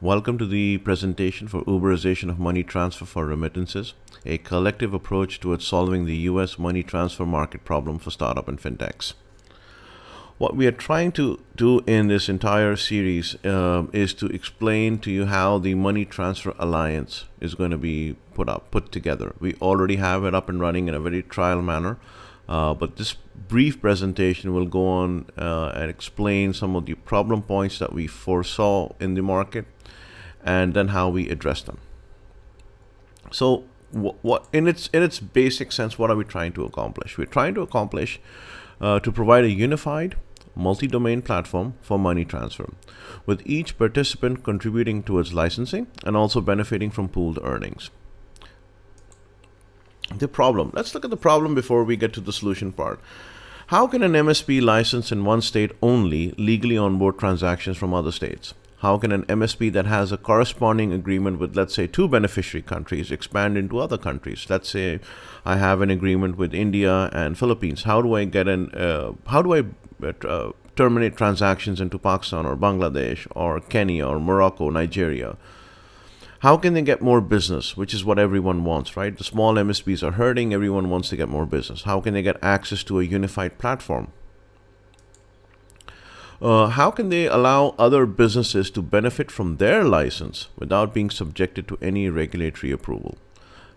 Welcome to the presentation for Uberization of money transfer for remittances, a collective approach towards solving the US money transfer market problem for startup and fintechs. What we are trying to do in this entire series is to explain to you how the Money Transfer Alliance is going to be put together. We already have it up and running in a very trial manner, but this brief presentation will go on and explain some of the problem points that we foresaw in the market and then how we address them. So, what in its basic sense, what are we trying to accomplish? We're trying to accomplish to provide a unified multi-domain platform for money transfer, with each participant contributing towards licensing and also benefiting from pooled earnings. The problem. Let's look at the problem before we get to the solution part. How can an MSB license in one state only legally onboard transactions from other states? How can an MSB that has a corresponding agreement with, let's say, two beneficiary countries expand into other countries? Let's say I have an agreement with India and Philippines. How do I terminate transactions into Pakistan or Bangladesh or Kenya or Morocco, Nigeria? How can they get more business, which is what everyone wants, right? The small MSBs are hurting. Everyone wants to get more business. How can they get access to a unified platform? How can they allow other businesses to benefit from their license without being subjected to any regulatory approval?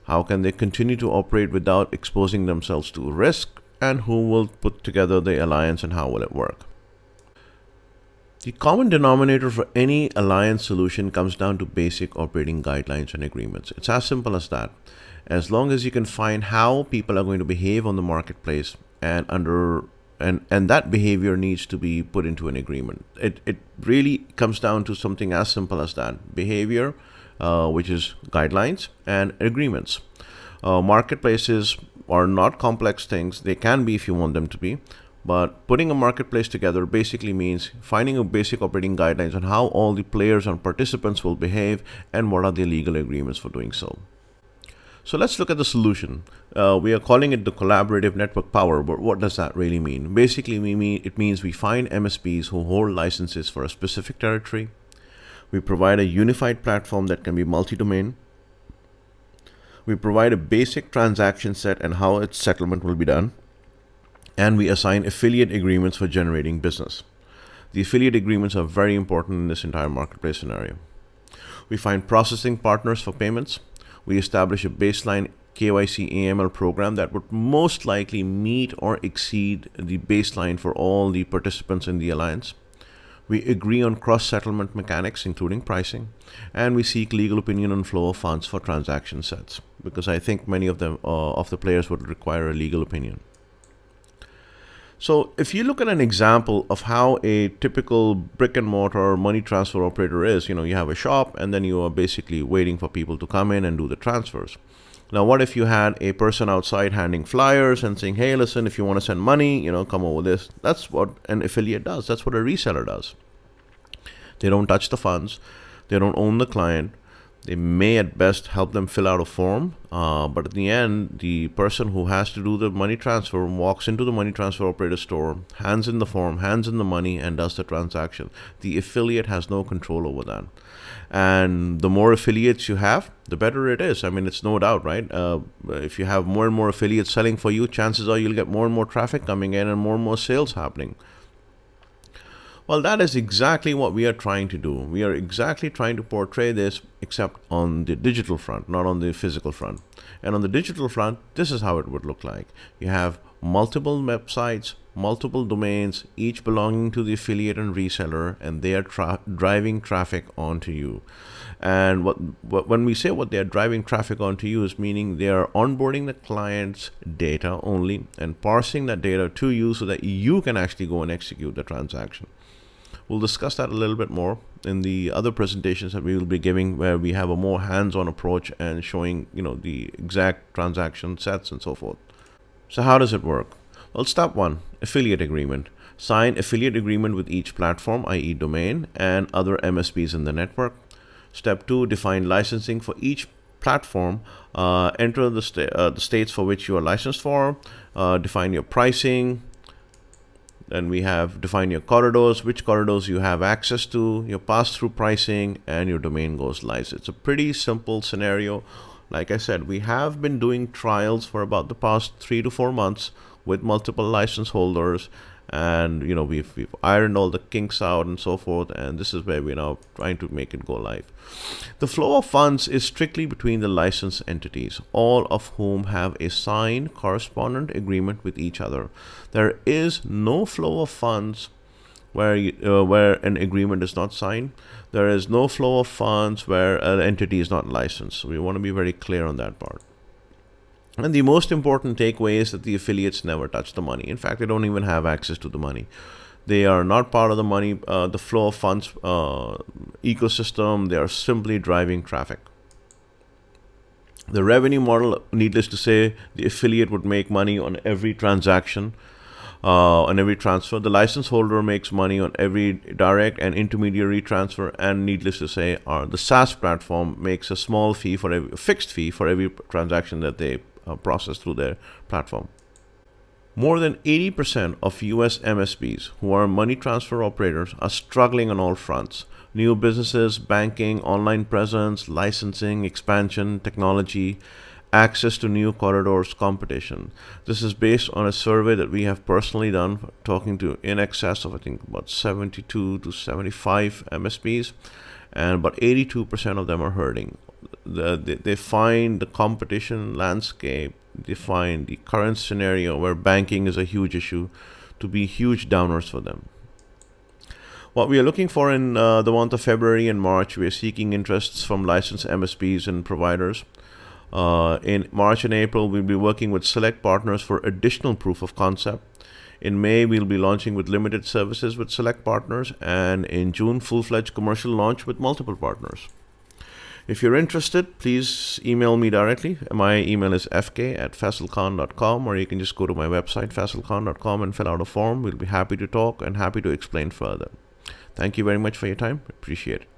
How can they continue to operate without exposing themselves to risk? And who will put together the alliance and how will it work? The common denominator for any alliance solution comes down to basic operating guidelines and agreements. It's as simple as that. As long as you can find how people are going to behave on the marketplace and that behavior needs to be put into an agreement. It really comes down to something as simple as that. Behavior, which is guidelines, and agreements. Marketplaces are not complex things. They can be if you want them to be. But putting a marketplace together basically means finding a basic operating guidelines on how all the players and participants will behave and what are the legal agreements for doing so. So let's look at the solution. We are calling it the collaborative network power, but what does that really mean? Basically, it means we find MSPs who hold licenses for a specific territory. We provide a unified platform that can be multi-domain. We provide a basic transaction set and how its settlement will be done. And we assign affiliate agreements for generating business. The affiliate agreements are very important in this entire marketplace scenario. We find processing partners for payments. We establish a baseline KYC AML program that would most likely meet or exceed the baseline for all the participants in the alliance. We agree on cross-settlement mechanics, including pricing, and we seek legal opinion on flow of funds for transaction sets, because I think many of the players would require a legal opinion. So if you look at an example of how a typical brick and mortar money transfer operator is, you have a shop and then you are basically waiting for people to come in and do the transfers. Now, what if you had a person outside handing flyers and saying, hey, listen, if you want to send money, come over this. That's what an affiliate does. That's what a reseller does. They don't touch the funds. They don't own the client. They may at best help them fill out a form, but at the end, the person who has to do the money transfer walks into the money transfer operator store, hands in the form, hands in the money, and does the transaction. The affiliate has no control over that. And the more affiliates you have, the better it is. I mean, it's no doubt, right? If you have more and more affiliates selling for you, chances are you'll get more and more traffic coming in and more sales happening. Well, that is exactly what we are trying to do. We are exactly trying to portray this, except on the digital front, not on the physical front. And on the digital front, this is how it would look like. You have multiple websites, multiple domains, each belonging to the affiliate and reseller, and they are driving traffic onto you. And when we say what they are driving traffic onto you is meaning they are onboarding the client's data only and parsing that data to you so that you can actually go and execute the transaction. We'll discuss that a little bit more in the other presentations that we will be giving, where we have a more hands-on approach and showing, the exact transaction sets and so forth. So how does it work? Well, step one, affiliate agreement. Sign affiliate agreement with each platform, i.e. domain, and other MSPs in the network. Step two, define licensing for each platform. Enter the states for which you are licensed for. Define your pricing. Then we have define your corridors, which corridors you have access to, your pass-through pricing, and your domain goes live. It's a pretty simple scenario. Like I said, we have been doing trials for about the past 3 to 4 months with multiple license holders, and we've ironed all the kinks out and so forth, and this is where we're now trying to make it go live. The flow of funds is strictly between the license entities, all of whom have a signed correspondent agreement with each other. There is no flow of funds where an agreement is not signed. There is no flow of funds where an entity is not licensed. So we want to be very clear on that part. And the most important takeaway is that the affiliates never touch the money. In fact, they don't even have access to the money. They are not part of the money, the flow of funds ecosystem. They are simply driving traffic. The revenue model, needless to say, the affiliate would make money on every transaction, on every transfer. The license holder makes money on every direct and intermediary transfer, and needless to say, the SaaS platform makes a fixed fee for every transaction that they process through their platform. More than 80% of US MSBs who are money transfer operators are struggling on all fronts: new businesses, banking, online presence, licensing, expansion, technology, access to new corridors, competition. This is based on a survey that we have personally done, talking to in excess of, I think, about 72 to 75 MSBs, and about 82% of them are hurting. They find the competition landscape, they find the current scenario where banking is a huge issue to be huge downers for them. What we are looking for in the month of February and March, we are seeking interests from licensed MSPs and providers. In March and April, we'll be working with select partners for additional proof of concept. In May, we'll be launching with limited services with select partners, and in June, full-fledged commercial launch with multiple partners. If you're interested, please email me directly. My email is fk@faisalkhan.com, or you can just go to my website, faisalkhan.com, and fill out a form. We'll be happy to talk and happy to explain further. Thank you very much for your time. Appreciate it.